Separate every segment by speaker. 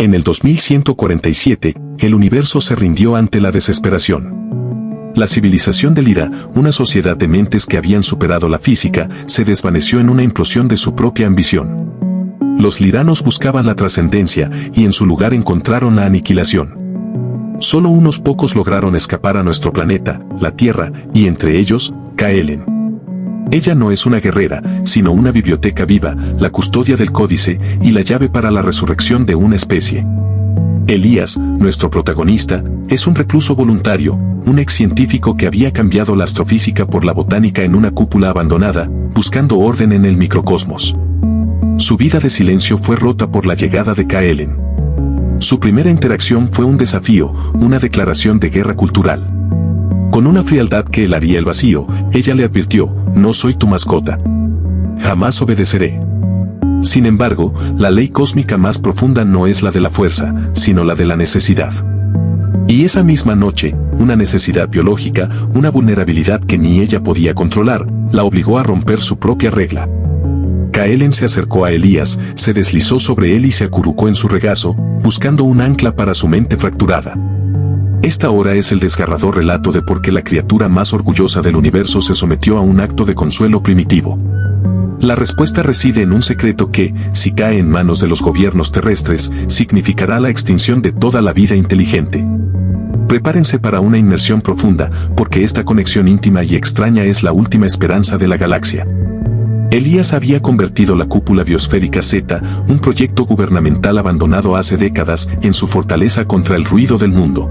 Speaker 1: En el 2147, el universo se rindió ante la desesperación. La civilización de Lyra, una sociedad de mentes que habían superado la física, se desvaneció en una implosión de su propia ambición. Los liranos buscaban la trascendencia y en su lugar encontraron la aniquilación. Solo unos pocos lograron escapar a nuestro planeta, la Tierra, y entre ellos, Kaelen. Ella no es una guerrera, sino una biblioteca viva, la custodia del códice y la llave para la resurrección de una especie. Elías, nuestro protagonista, es un recluso voluntario, un ex científico que había cambiado la astrofísica por la botánica en una cúpula abandonada, buscando orden en el microcosmos. Su vida de silencio fue rota por la llegada de Kaelen. Su primera interacción fue un desafío, una declaración de guerra cultural. Con una frialdad que helaría el vacío, ella le advirtió: no soy tu mascota. Jamás obedeceré. Sin embargo, la ley cósmica más profunda no es la de la fuerza, sino la de la necesidad. Y esa misma noche, una necesidad biológica, una vulnerabilidad que ni ella podía controlar, la obligó a romper su propia regla. Kaelen se acercó a Elías, se deslizó sobre él y se acurrucó en su regazo, buscando un ancla para su mente fracturada. Esta hora es el desgarrador relato de por qué la criatura más orgullosa del universo se sometió a un acto de consuelo primitivo. La respuesta reside en un secreto que, si cae en manos de los gobiernos terrestres, significará la extinción de toda la vida inteligente. Prepárense para una inmersión profunda, porque esta conexión íntima y extraña es la última esperanza de la galaxia. Elías había convertido la cúpula biosférica Z, un proyecto gubernamental abandonado hace décadas, en su fortaleza contra el ruido del mundo.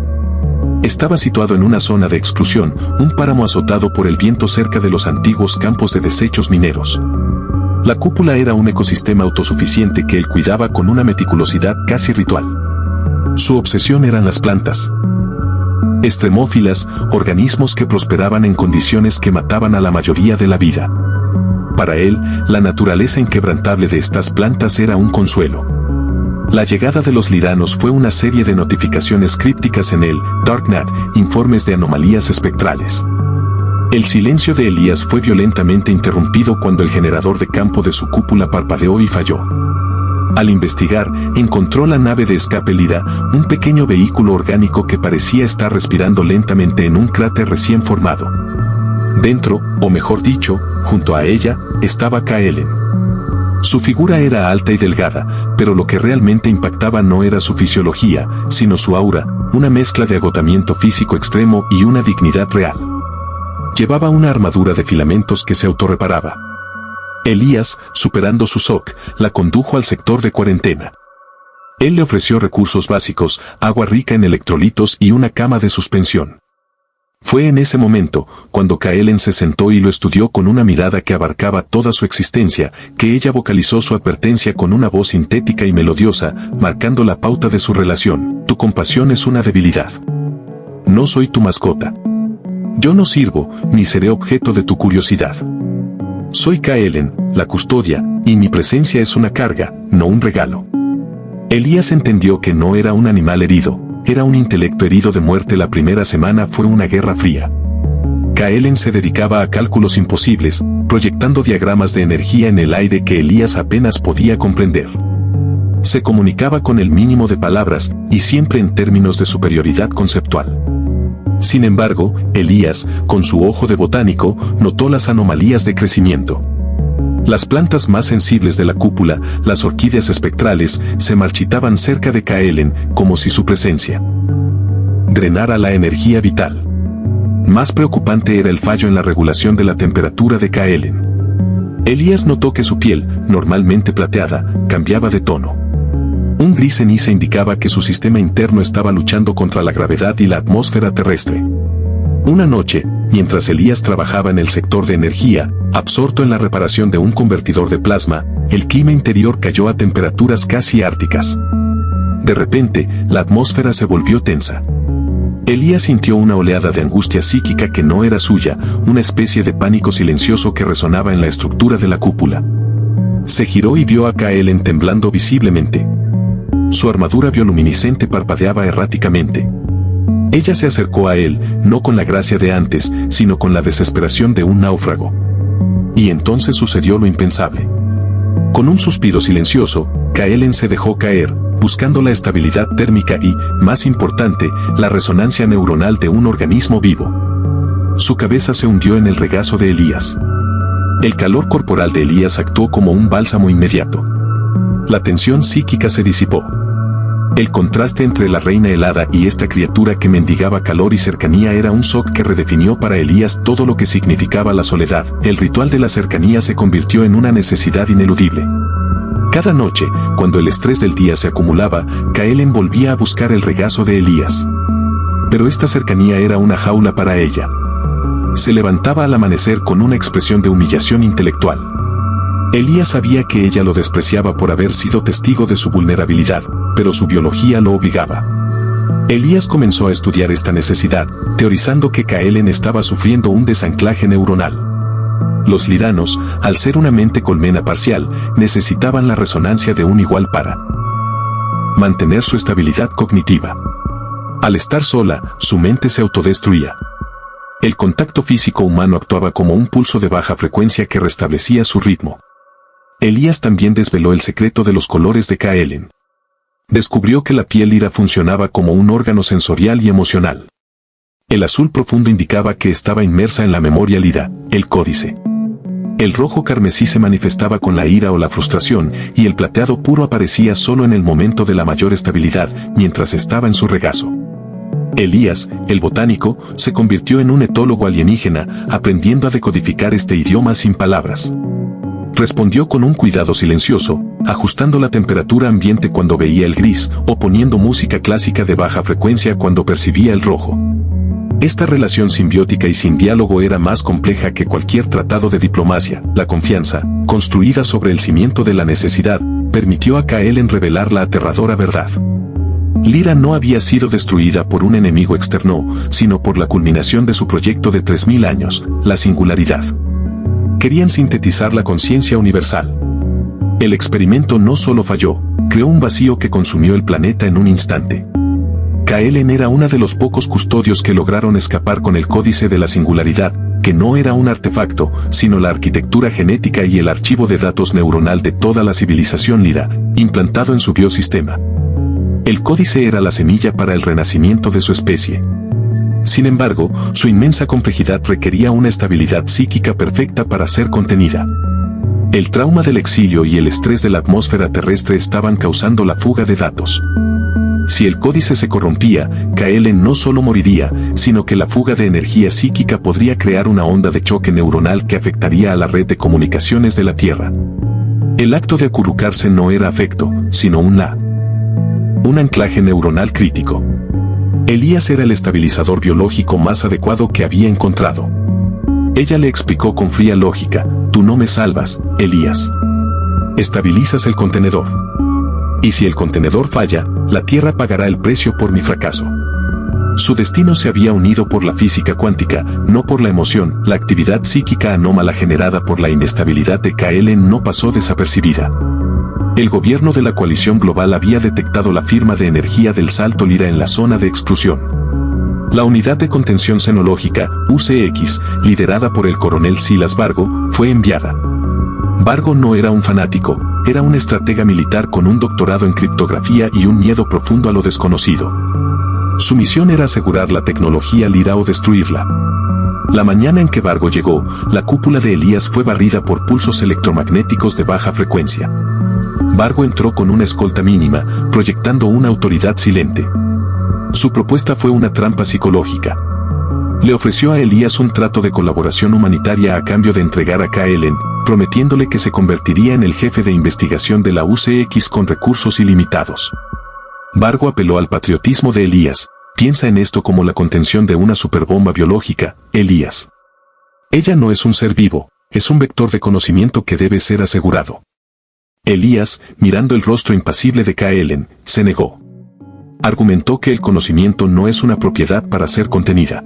Speaker 1: Estaba situado en una zona de exclusión, un páramo azotado por el viento cerca de los antiguos campos de desechos mineros. La cúpula era un ecosistema autosuficiente que él cuidaba con una meticulosidad casi ritual. Su obsesión eran las plantas. Extremófilas, organismos que prosperaban en condiciones que mataban a la mayoría de la vida. Para él, la naturaleza inquebrantable de estas plantas era un consuelo. La llegada de los liranos fue una serie de notificaciones crípticas en el Darknet, informes de anomalías espectrales. El silencio de Elías fue violentamente interrumpido cuando el generador de campo de su cúpula parpadeó y falló. Al investigar, encontró la nave de escape Lyra, un pequeño vehículo orgánico que parecía estar respirando lentamente en un cráter recién formado. Dentro, o mejor dicho, junto a ella, estaba Kaelen. Su figura era alta y delgada, pero lo que realmente impactaba no era su fisiología, sino su aura, una mezcla de agotamiento físico extremo y una dignidad real. Llevaba una armadura de filamentos que se autorreparaba. Elías, superando su shock, la condujo al sector de cuarentena. Él le ofreció recursos básicos, agua rica en electrolitos y una cama de suspensión. Fue en ese momento, cuando Kaelen se sentó y lo estudió con una mirada que abarcaba toda su existencia, que ella vocalizó su advertencia con una voz sintética y melodiosa, marcando la pauta de su relación: tu compasión es una debilidad. No soy tu mascota. Yo no sirvo, ni seré objeto de tu curiosidad. Soy Kaelen, la custodia, y mi presencia es una carga, no un regalo. Elías entendió que no era un animal herido. Era un intelecto herido de muerte. La primera semana fue una guerra fría. Kaelen se dedicaba a cálculos imposibles, proyectando diagramas de energía en el aire que Elías apenas podía comprender. Se comunicaba con el mínimo de palabras, y siempre en términos de superioridad conceptual. Sin embargo, Elías, con su ojo de botánico, notó las anomalías de crecimiento. Las plantas más sensibles de la cúpula, las orquídeas espectrales, se marchitaban cerca de Kaelen, como si su presencia drenara la energía vital. Más preocupante era el fallo en la regulación de la temperatura de Kaelen. Elías notó que su piel, normalmente plateada, cambiaba de tono. Un gris ceniza indicaba que su sistema interno estaba luchando contra la gravedad y la atmósfera terrestre. Una noche, mientras Elías trabajaba en el sector de energía, absorto en la reparación de un convertidor de plasma, el clima interior cayó a temperaturas casi árticas. De repente, la atmósfera se volvió tensa. Elías sintió una oleada de angustia psíquica que no era suya, una especie de pánico silencioso que resonaba en la estructura de la cúpula. Se giró y vio a Kaelen temblando visiblemente. Su armadura bioluminiscente parpadeaba erráticamente. Ella se acercó a él, no con la gracia de antes, sino con la desesperación de un náufrago. Y entonces sucedió lo impensable. Con un suspiro silencioso, Kaelen se dejó caer, buscando la estabilidad térmica y, más importante, la resonancia neuronal de un organismo vivo. Su cabeza se hundió en el regazo de Elías. El calor corporal de Elías actuó como un bálsamo inmediato. La tensión psíquica se disipó. El contraste entre la reina helada y esta criatura que mendigaba calor y cercanía era un shock que redefinió para Elías todo lo que significaba la soledad. El ritual de la cercanía se convirtió en una necesidad ineludible. Cada noche, cuando el estrés del día se acumulaba, Kaelen volvía a buscar el regazo de Elías. Pero esta cercanía era una jaula para ella. Se levantaba al amanecer con una expresión de humillación intelectual. Elías sabía que ella lo despreciaba por haber sido testigo de su vulnerabilidad, pero su biología lo obligaba. Elías comenzó a estudiar esta necesidad, teorizando que Kaelen estaba sufriendo un desanclaje neuronal. Los liranos, al ser una mente colmena parcial, necesitaban la resonancia de un igual para mantener su estabilidad cognitiva. Al estar sola, su mente se autodestruía. El contacto físico humano actuaba como un pulso de baja frecuencia que restablecía su ritmo. Elías también desveló el secreto de los colores de Kaelen. Descubrió que la piel lira funcionaba como un órgano sensorial y emocional. El azul profundo indicaba que estaba inmersa en la memoria lira, el códice. El rojo carmesí se manifestaba con la ira o la frustración, y el plateado puro aparecía solo en el momento de la mayor estabilidad, mientras estaba en su regazo. Elías, el botánico, se convirtió en un etólogo alienígena, aprendiendo a decodificar este idioma sin palabras. Respondió con un cuidado silencioso, ajustando la temperatura ambiente cuando veía el gris, o poniendo música clásica de baja frecuencia cuando percibía el rojo. Esta relación simbiótica y sin diálogo era más compleja que cualquier tratado de diplomacia. La confianza, construida sobre el cimiento de la necesidad, permitió a Kaelen revelar la aterradora verdad. Lyra no había sido destruida por un enemigo externo, sino por la culminación de su proyecto de 3000 años, la singularidad. Querían sintetizar la conciencia universal. El experimento no solo falló, creó un vacío que consumió el planeta en un instante. Kaelen era una de los pocos custodios que lograron escapar con el códice de la singularidad, que no era un artefacto, sino la arquitectura genética y el archivo de datos neuronal de toda la civilización Lyra, implantado en su biosistema. El códice era la semilla para el renacimiento de su especie. Sin embargo, su inmensa complejidad requería una estabilidad psíquica perfecta para ser contenida. El trauma del exilio y el estrés de la atmósfera terrestre estaban causando la fuga de datos. Si el códice se corrompía, Kaelen no solo moriría, sino que la fuga de energía psíquica podría crear una onda de choque neuronal que afectaría a la red de comunicaciones de la Tierra. El acto de acurrucarse no era afecto, sino un anclaje neuronal crítico. Elías era el estabilizador biológico más adecuado que había encontrado. Ella le explicó con fría lógica: tú no me salvas, Elías. Estabilizas el contenedor. Y si el contenedor falla, la Tierra pagará el precio por mi fracaso. Su destino se había unido por la física cuántica, no por la emoción. La actividad psíquica anómala generada por la inestabilidad de Kaelen no pasó desapercibida. El gobierno de la coalición global había detectado la firma de energía del salto Lyra en la zona de exclusión. La unidad de contención xenológica, UCX, liderada por el coronel Silas Vargo, fue enviada. Vargo no era un fanático, era un estratega militar con un doctorado en criptografía y un miedo profundo a lo desconocido. Su misión era asegurar la tecnología Lyra o destruirla. La mañana en que Vargo llegó, la cúpula de Elías fue barrida por pulsos electromagnéticos de baja frecuencia. Vargo entró con una escolta mínima, proyectando una autoridad silente. Su propuesta fue una trampa psicológica. Le ofreció a Elías un trato de colaboración humanitaria a cambio de entregar a Kaelen, prometiéndole que se convertiría en el jefe de investigación de la UCX con recursos ilimitados. Vargo apeló al patriotismo de Elías: piensa en esto como la contención de una superbomba biológica, Elías. Ella no es un ser vivo, es un vector de conocimiento que debe ser asegurado. Elías, mirando el rostro impasible de Kaelen, se negó. Argumentó que el conocimiento no es una propiedad para ser contenida.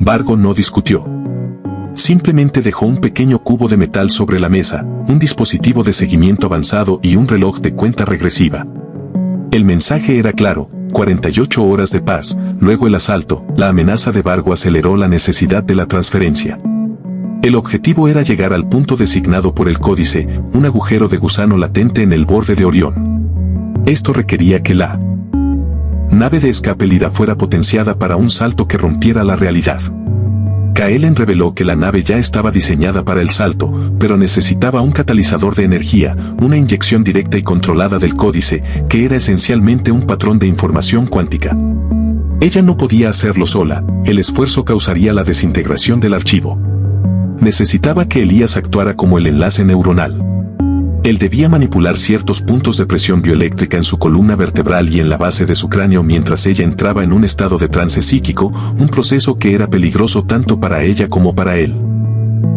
Speaker 1: Vargo no discutió. Simplemente dejó un pequeño cubo de metal sobre la mesa, un dispositivo de seguimiento avanzado y un reloj de cuenta regresiva. El mensaje era claro: 48 horas de paz. Luego el asalto. La amenaza de Vargo aceleró la necesidad de la transferencia. El objetivo era llegar al punto designado por el códice, un agujero de gusano latente en el borde de Orión. Esto requería que la nave de escape Lyra fuera potenciada para un salto que rompiera la realidad. Kaelen reveló que la nave ya estaba diseñada para el salto, pero necesitaba un catalizador de energía, una inyección directa y controlada del códice, que era esencialmente un patrón de información cuántica. Ella no podía hacerlo sola, el esfuerzo causaría la desintegración del archivo. Necesitaba que Elías actuara como el enlace neuronal. Él debía manipular ciertos puntos de presión bioeléctrica en su columna vertebral y en la base de su cráneo mientras ella entraba en un estado de trance psíquico, un proceso que era peligroso tanto para ella como para él.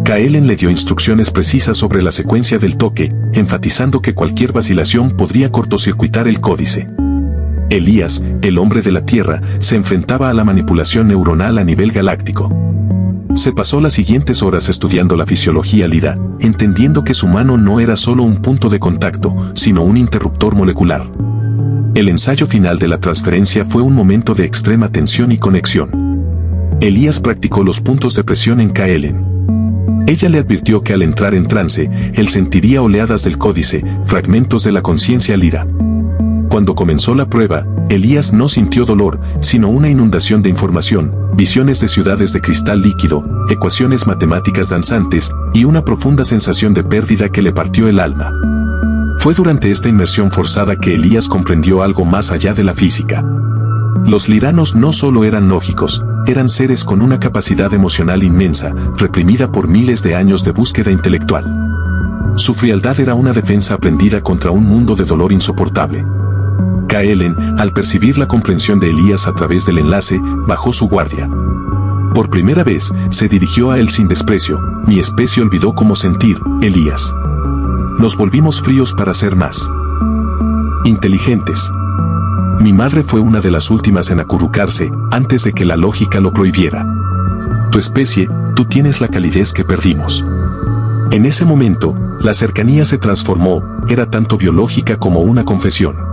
Speaker 1: Kaelen le dio instrucciones precisas sobre la secuencia del toque, enfatizando que cualquier vacilación podría cortocircuitar el códice. Elías, el hombre de la Tierra, se enfrentaba a la manipulación neuronal a nivel galáctico. Se pasó las siguientes horas estudiando la fisiología Lyra, entendiendo que su mano no era solo un punto de contacto, sino un interruptor molecular. El ensayo final de la transferencia fue un momento de extrema tensión y conexión. Elías practicó los puntos de presión en Kaelen. Ella le advirtió que al entrar en trance, él sentiría oleadas del códice, fragmentos de la conciencia Lyra. Cuando comenzó la prueba, Elías no sintió dolor, sino una inundación de información, visiones de ciudades de cristal líquido, ecuaciones matemáticas danzantes, y una profunda sensación de pérdida que le partió el alma. Fue durante esta inmersión forzada que Elías comprendió algo más allá de la física. Los lyranos no solo eran lógicos, eran seres con una capacidad emocional inmensa, reprimida por miles de años de búsqueda intelectual. Su frialdad era una defensa aprendida contra un mundo de dolor insoportable. Kaelen, al percibir la comprensión de Elías a través del enlace, bajó su guardia. Por primera vez, se dirigió a él sin desprecio. Mi especie olvidó cómo sentir, Elías. Nos volvimos fríos para ser más inteligentes. Mi madre fue una de las últimas en acurrucarse, antes de que la lógica lo prohibiera. Tu especie, tú tienes la calidez que perdimos. En ese momento, la cercanía se transformó, era tanto biológica como una confesión.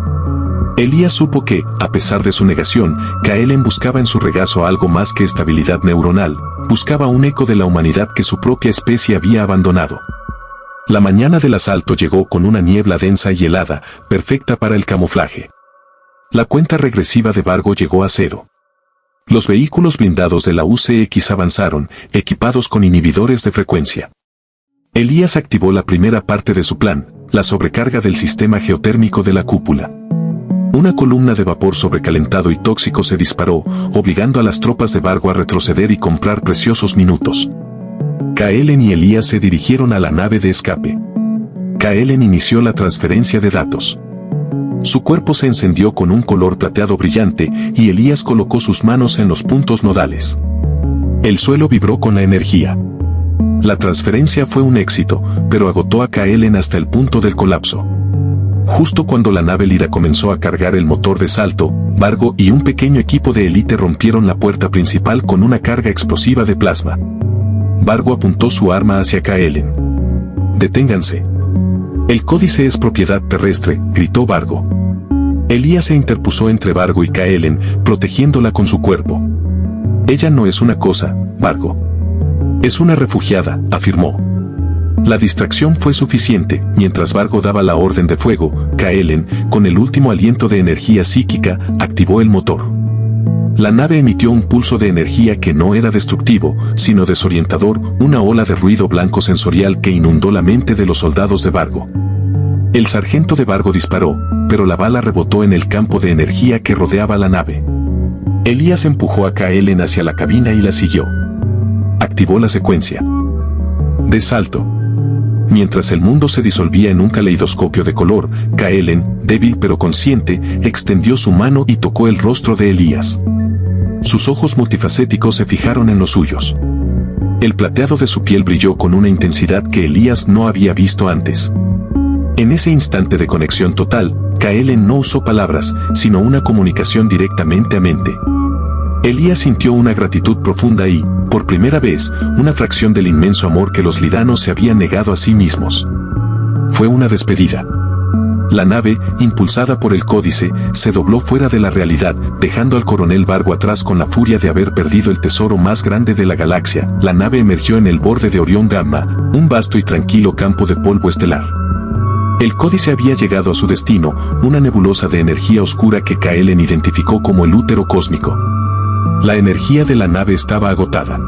Speaker 1: Elías supo que, a pesar de su negación, Kaelen buscaba en su regazo algo más que estabilidad neuronal, buscaba un eco de la humanidad que su propia especie había abandonado. La mañana del asalto llegó con una niebla densa y helada, perfecta para el camuflaje. La cuenta regresiva de Vargo llegó a 0. Los vehículos blindados de la UCX avanzaron, equipados con inhibidores de frecuencia. Elías activó la primera parte de su plan, la sobrecarga del sistema geotérmico de la cúpula. Una columna de vapor sobrecalentado y tóxico se disparó, obligando a las tropas de Vargo a retroceder y comprar preciosos minutos. Kaelen y Elías se dirigieron a la nave de escape. Kaelen inició la transferencia de datos. Su cuerpo se encendió con un color plateado brillante y Elías colocó sus manos en los puntos nodales. El suelo vibró con la energía. La transferencia fue un éxito, pero agotó a Kaelen hasta el punto del colapso. Justo cuando la nave Lyra comenzó a cargar el motor de salto, Vargo y un pequeño equipo de élite rompieron la puerta principal con una carga explosiva de plasma. Vargo apuntó su arma hacia Kaelen. «Deténganse. El códice es propiedad terrestre», gritó Vargo. Elías se interpuso entre Vargo y Kaelen, protegiéndola con su cuerpo. «Ella no es una cosa, Vargo. Es una refugiada», afirmó. La distracción fue suficiente. Mientras Vargo daba la orden de fuego, Kaelen, con el último aliento de energía psíquica, activó el motor. La nave emitió un pulso de energía que no era destructivo, sino desorientador, una ola de ruido blanco sensorial que inundó la mente de los soldados de Vargo. El sargento de Vargo disparó, pero la bala rebotó en el campo de energía que rodeaba la nave. Elías empujó a Kaelen hacia la cabina y la siguió. Activó la secuencia de salto. Mientras el mundo se disolvía en un caleidoscopio de color, Kaelen, débil pero consciente, extendió su mano y tocó el rostro de Elías. Sus ojos multifacéticos se fijaron en los suyos. El plateado de su piel brilló con una intensidad que Elías no había visto antes. En ese instante de conexión total, Kaelen no usó palabras, sino una comunicación directamente a mente. Elías sintió una gratitud profunda y, por primera vez, una fracción del inmenso amor que los lyranos se habían negado a sí mismos. Fue una despedida. La nave, impulsada por el códice, se dobló fuera de la realidad, dejando al coronel Vargo atrás con la furia de haber perdido el tesoro más grande de la galaxia. La nave emergió en el borde de Orión Gamma, un vasto y tranquilo campo de polvo estelar. El códice había llegado a su destino, una nebulosa de energía oscura que Kaelen identificó como el útero cósmico. La energía de la nave estaba agotada.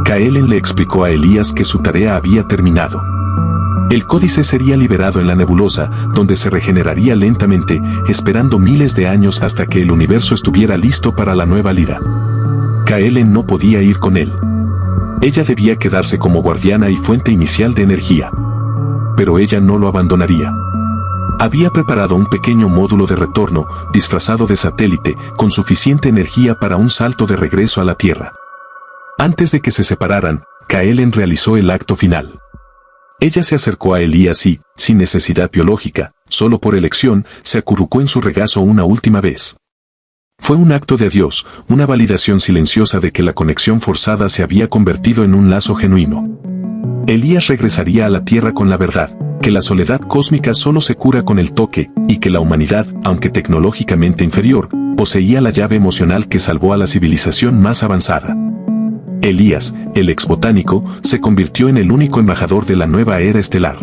Speaker 1: Kaelen le explicó a Elías que su tarea había terminado. El códice sería liberado en la nebulosa, donde se regeneraría lentamente, esperando miles de años hasta que el universo estuviera listo para la nueva Lyra. Kaelen no podía ir con él. Ella debía quedarse como guardiana y fuente inicial de energía. Pero ella no lo abandonaría. Había preparado un pequeño módulo de retorno, disfrazado de satélite, con suficiente energía para un salto de regreso a la Tierra. Antes de que se separaran, Kaelen realizó el acto final. Ella se acercó a Elías y, sin necesidad biológica, solo por elección, se acurrucó en su regazo una última vez. Fue un acto de adiós, una validación silenciosa de que la conexión forzada se había convertido en un lazo genuino. Elías regresaría a la Tierra con la verdad, que la soledad cósmica solo se cura con el toque, y que la humanidad, aunque tecnológicamente inferior, poseía la llave emocional que salvó a la civilización más avanzada. Elías, el ex botánico, se convirtió en el único embajador de la nueva era estelar.